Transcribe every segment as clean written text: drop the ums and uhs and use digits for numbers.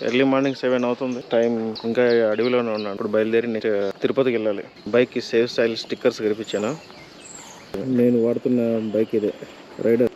Early morning 7 అవుతుంది. Time ఇంకా అడవిలోనే ఉన్నాను. ఇప్పుడు బయలుదేరి నెక్స్ట్ తిరుపతికి వెళ్ళాలి. బైక్కి సేఫ్ స్టైల్ స్టిక్కర్స్ కనిపించాను. నేను వాడుతున్న బైక్ ఇదే, rider.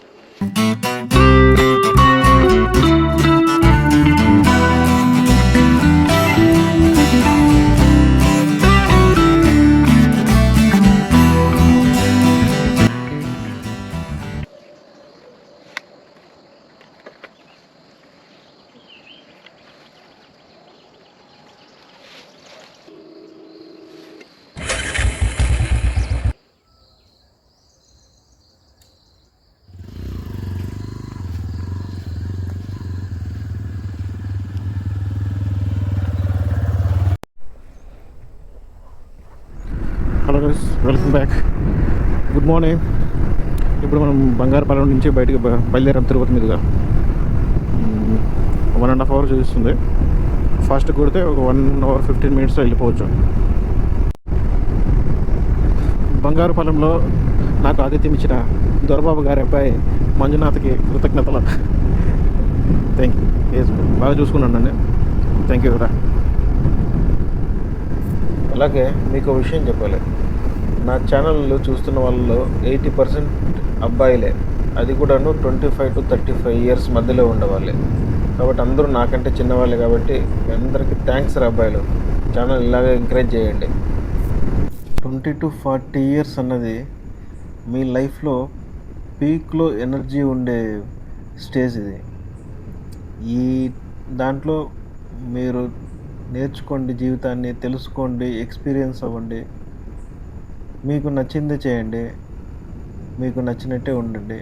Hello guys, welcome back. Good morning. ఇప్పుడు మనం బంగారుపాలెం నుంచి బయటికి బయలుదేరాం తిరుపతి మీదుగా. 1.5 hours చూపిస్తుంది. ఫాస్ట్ కొడితే ఒక 1 hour 15 minutes వెళ్ళిపోవచ్చు. బంగారుపాలెంలో నాకు ఆతిథ్యం ఇచ్చిన దొరబాబు గారి అబ్బాయి మంజునాథ్కి కృతజ్ఞతలు. Thank you. బాగా చూసుకున్నాను నన్ను. థ్యాంక్ యూ కదా. అలాగే మీకు విషయం చెప్పాలి, నా ఛానల్లో చూస్తున్న వాళ్ళలో 80% అబ్బాయిలే. అది కూడాను 25 to 35 years మధ్యలో ఉండేవాళ్ళే. కాబట్టి అందరూ నాకంటే చిన్నవాళ్ళే. కాబట్టి అందరికీ థ్యాంక్స్ రా అబ్బాయిలు. ఛానల్ ఇలాగే ఎంకరేజ్ చేయండి. 20 to 40 years అన్నది మీ లైఫ్లో పీక్లో ఎనర్జీ ఉండే స్టేజ్ ఇది. ఈ దాంట్లో మీరు నేర్చుకోండి, జీవితాన్ని తెలుసుకోండి, ఎక్స్పీరియన్స్ అవ్వండి. మీకు నచ్చింది చేయండి, మీకు నచ్చినట్టే ఉండండి.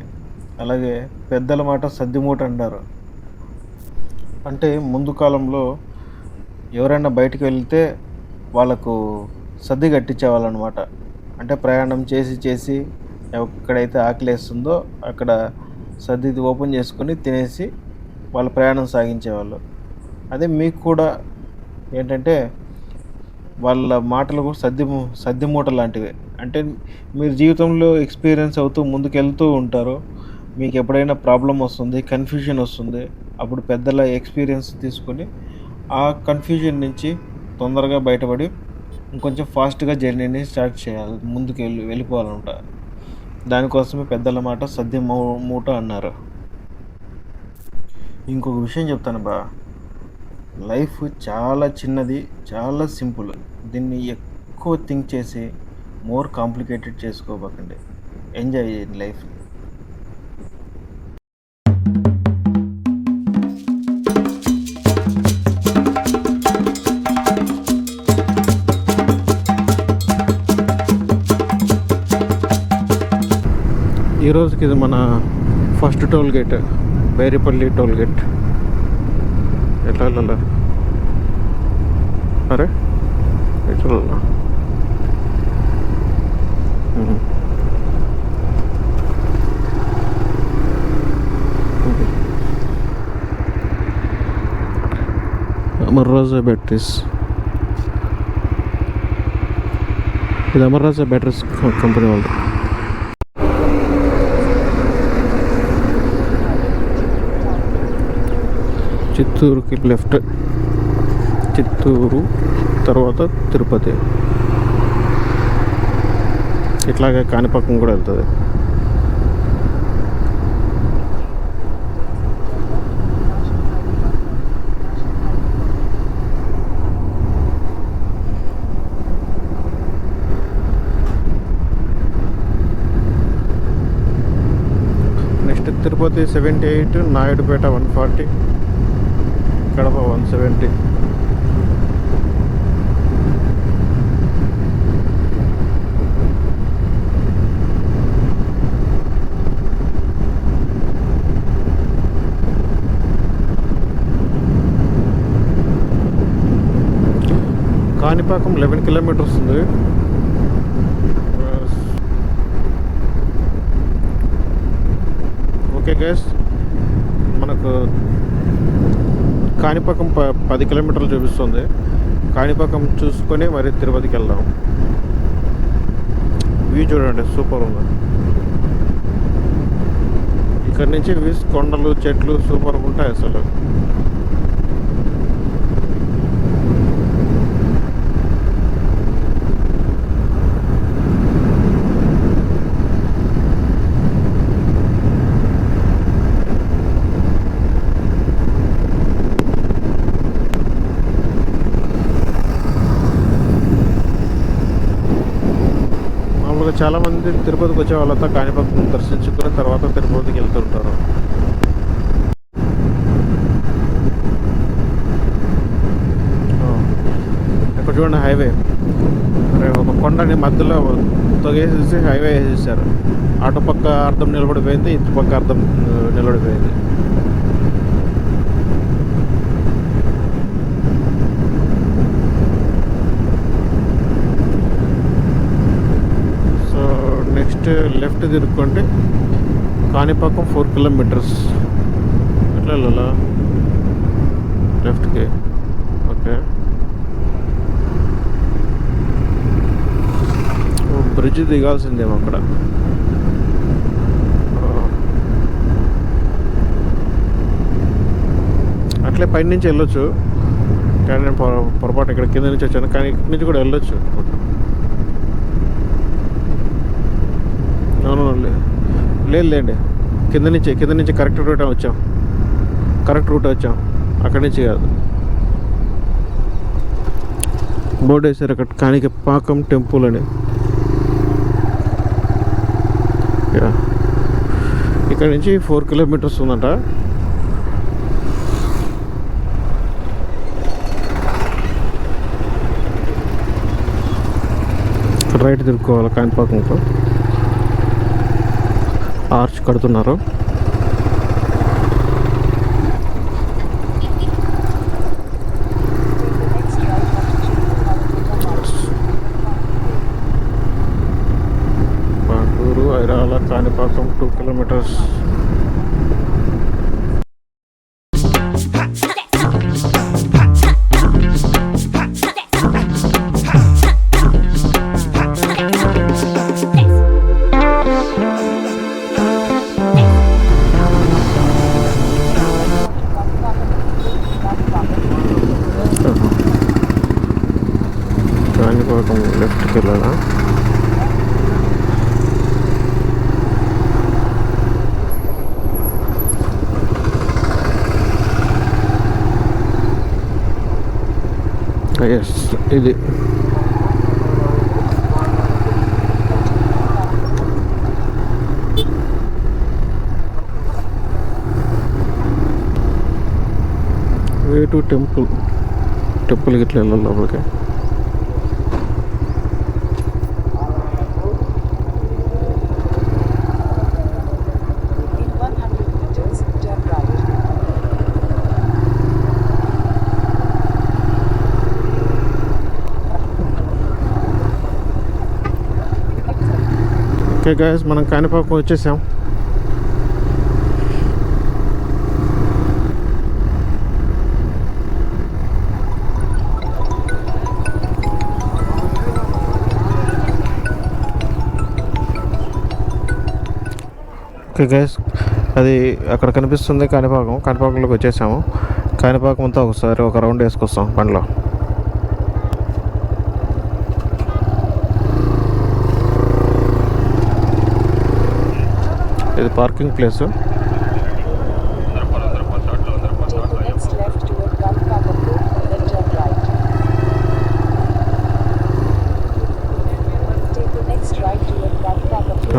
అలాగే పెద్దల మాట సద్దిమూట అంటారు. అంటే ముందు కాలంలో ఎవరైనా బయటికి వెళ్తే వాళ్ళకు సర్ది కట్టించేవాళ్ళనమాట. అంటే ప్రయాణం చేసి ఎక్కడైతే ఆకలేస్తుందో అక్కడ సర్ది ఓపెన్ చేసుకొని తినేసి వాళ్ళ ప్రయాణం సాగించేవాళ్ళు. అదే మీకు కూడా ఏంటంటే వాళ్ళ మాటలు కూడా సద్ది మూట లాంటివి. అంటే మీరు జీవితంలో ఎక్స్పీరియన్స్ అవుతూ ముందుకెళ్తూ ఉంటారు. మీకు ఎప్పుడైనా ప్రాబ్లం వస్తుంది, కన్ఫ్యూజన్ వస్తుంది, అప్పుడు పెద్దల ఎక్స్పీరియన్స్ తీసుకొని ఆ కన్ఫ్యూజన్ నుంచి తొందరగా బయటపడి ఇంకొంచెం ఫాస్ట్గా జర్నీని స్టార్ట్ చేయాలి, ముందుకు వెళ్ళిపోవాలంట. దానికోసమే పెద్దల మాట సద్ది మూట అన్నారు. ఇంకొక విషయం చెప్తాను బా, లైఫ్ చాలా చిన్నది, చాలా సింపుల్. దీన్ని ఎక్కువ థింక్ చేసి మోర్ కాంప్లికేటెడ్ చేసుకోబోకండి. ఎంజాయ్ చేయండి లైఫ్. ఈరోజుకి ఇది మన first toll gate, Bairepalli toll gate. ఎట్లా వెళ్ళాలి? అరే ఎట్లా అమర్రాజా బ్యాటరీస్. ఇది అమర్రాజా బ్యాటరీస్ కంపెనీ వాళ్ళు. చిత్తూరుకి లెఫ్ట్, చిత్తూరు తర్వాత తిరుపతి, ఇట్లాగే కాణిపాకం కూడా వెళ్తుంది. నెక్స్ట్ తిరుపతి 78, నాయుడుపేట 140, కడప 170. కాణిపాకం 11 kilometers ఉంది. ఓకే గైస్, మనకు కాణిపాకం 10 kilometers చూపిస్తుంది. కాణిపాకం చూసుకొని మరి తిరుపతికి వెళ్దాం. వ్యూ చూడండి, సూపర్ ఉంది. ఇక్కడ నుంచి వ్యూస్, కొండలు, చెట్లు సూపర్ ఉంటాయి అసలు. చాలామంది తిరుపతికి వచ్చే వాళ్ళంతా కాణిపాకం దర్శించుకుని తర్వాత తిరుపతికి వెళ్తుంటారు. ఇక్కడ చూడండి హైవే, ఒక కొండని మధ్యలో తొగేసేసి హైవే వేసేసారు. అటుపక్క అర్థం నిలబడిపోయింది, ఇటుపక్క అర్థం నిలబడిపోయింది. సో నెక్స్ట్ లెఫ్ట్ తిరుక్కోండి, కాణిపాకం 4 కిలోమీటర్స్. ఎట్లా వెళ్ళాలా? లెఫ్ట్కి. ఓకే, బ్రిడ్జ్ దిగాల్సిందేమో అక్కడ. అట్లే పైన నుంచి వెళ్ళొచ్చు, కానీ నేను పొరపాటు ఇక్కడ కింద నుంచి వచ్చాను, కానీ ఇక్కడి నుంచి కూడా వెళ్ళొచ్చు. అవును, లేండి, కింద నుంచి కరెక్ట్ రూట్ వచ్చాం, అక్కడి నుంచి కాదు. బోర్డు వేసారు అక్కడ, కాణిపాకం టెంపుల్ అని. ఇక్కడ నుంచి 4 కిలోమీటర్స్ ఉందంట. రైట్ తిరుక్కోవాలి. కాణిపాకంలో ఆర్చ్ కడుతున్నారు. పాటూరు, ఐరాల, కాణిపాకం 2 కిలోమీటర్స్. కాణిపాకం లెఫ్ట్కి వెళ్ళాలా? ఎస్, ఇది వే టు టెంపుల్కి ఇట్లా వెళ్ళాలి లోపలికి. ఓకే గైస్, మనం కాణిపాకం వచ్చేసాం. ఓకే గైస్, అది అక్కడ కనిపిస్తుంది కాణిపాకంలోకి వచ్చేసాము. కాణిపాకం అంతా ఒకసారి ఒక రౌండ్ వేసుకొస్తాం బండిలో. ఇది పార్కింగ్ ప్లేస్.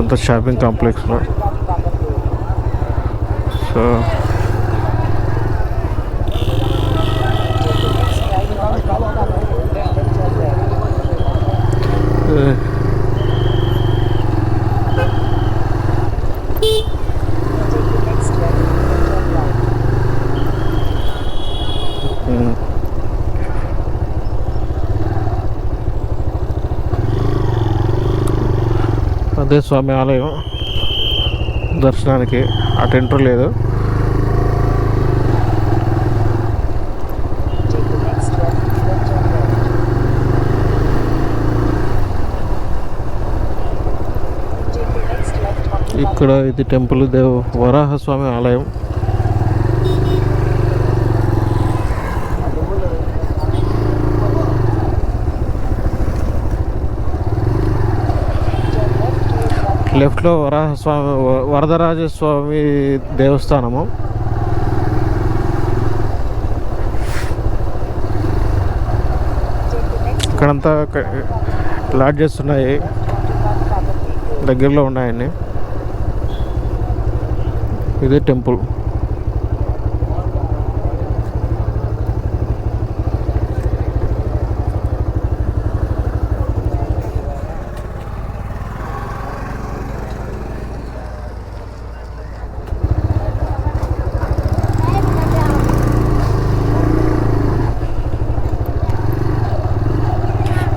అంత షాపింగ్ కాంప్లెక్స్లో. సో అదే స్వామి ఆలయం. దర్శనానికి అటు ఎంట్రీ లేదు. ఇక్కడ ఇది టెంపుల్ వరాహస్వామి ఆలయం. లెఫ్ట్లో వరదరాజస్వామి దేవస్థానము. ఇక్కడంతా లాడ్జెస్ ఉన్నాయి. దగ్గరలో ఉన్నాయని. ఇదే టెంపుల్.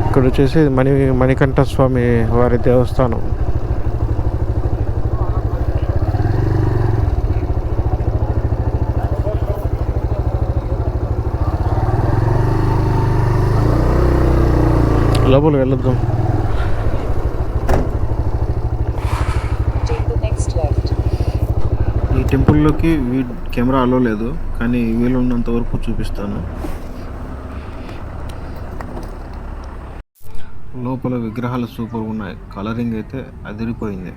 ఇక్కడ వచ్చేసి మణికంఠ స్వామి వారి దేవస్థానం. లోపల వెళ్ళొద్దాం. ఈ టెంపుల్లోకి కెమెరా అలో లేదు, కానీ వీలున్నంత వరకు చూపిస్తాను. లోపల విగ్రహాలు సూపర్ ఉన్నాయి. కలరింగ్ అయితే అదిరిపోయింది.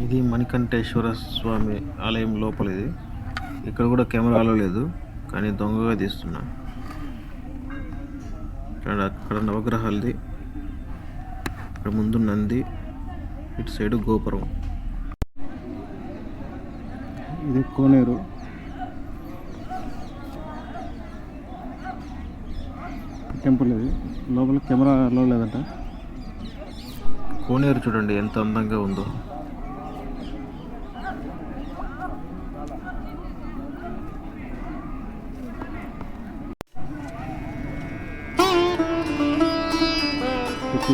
ఇది మణికంఠేశ్వర స్వామి ఆలయం లోపల. ఇది ఇక్కడ కూడా కెమెరాలో లేదు, కానీ దొంగగా తీస్తున్నా. అక్కడ నవగ్రహాలది, ఇక్కడ ముందు నంది, ఇటు సైడ్ గోపురం. ఇది కోనేరు. టెంపుల్ ఇది. లోపల కెమెరాలో లేదంట. కోనేరు చూడండి ఎంత అందంగా ఉందో.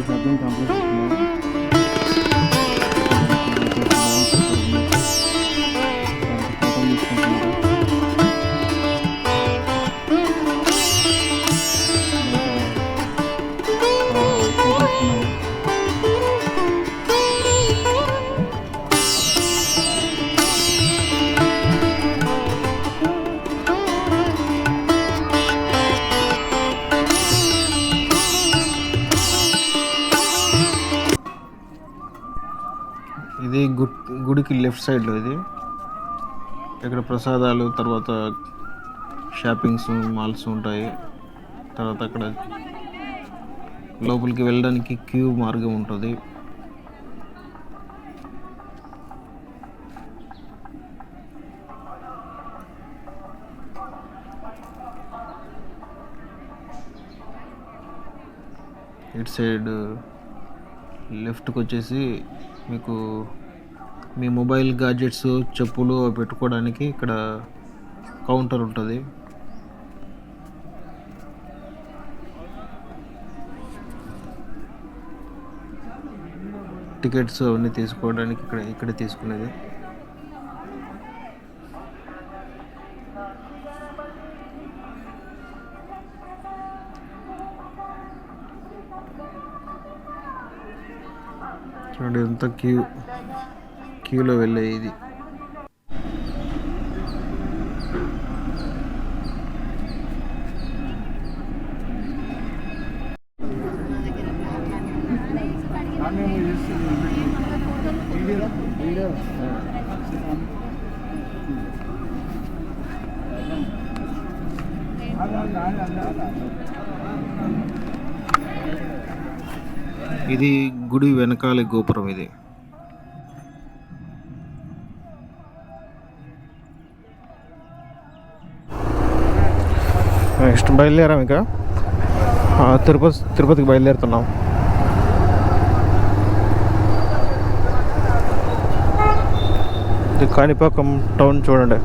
శబ్దం కంప్లీట్ ఇది గుడికి లెఫ్ట్ సైడ్లో. ఇది ఇక్కడ ప్రసాదాలు, తర్వాత షాపింగ్స్ మాల్స్ ఉంటాయి. తర్వాత అక్కడ లోపలికి వెళ్ళడానికి క్యూ మార్గం ఉంటుంది. ఇటు సైడ్ లెఫ్ట్కి వచ్చేసి మీకు మీ మొబైల్ గాడ్జెట్స్, చెప్పులు పెట్టుకోవడానికి ఇక్కడ కౌంటర్ ఉంటుంది. టికెట్స్ అవన్నీ తీసుకోవడానికి ఇక్కడే తీసుకునేది. చూడండి ఎంత క్యూలో వెళ్ళే ఇది. ఇది గుడి వెనకాల గోపురం. ఇది నెక్స్ట్ బయలుదేరాం. ఇంకా తిరుపతికి బయలుదేరుతున్నాం. ఇది కాణిపాకం టౌన్ చూడండి.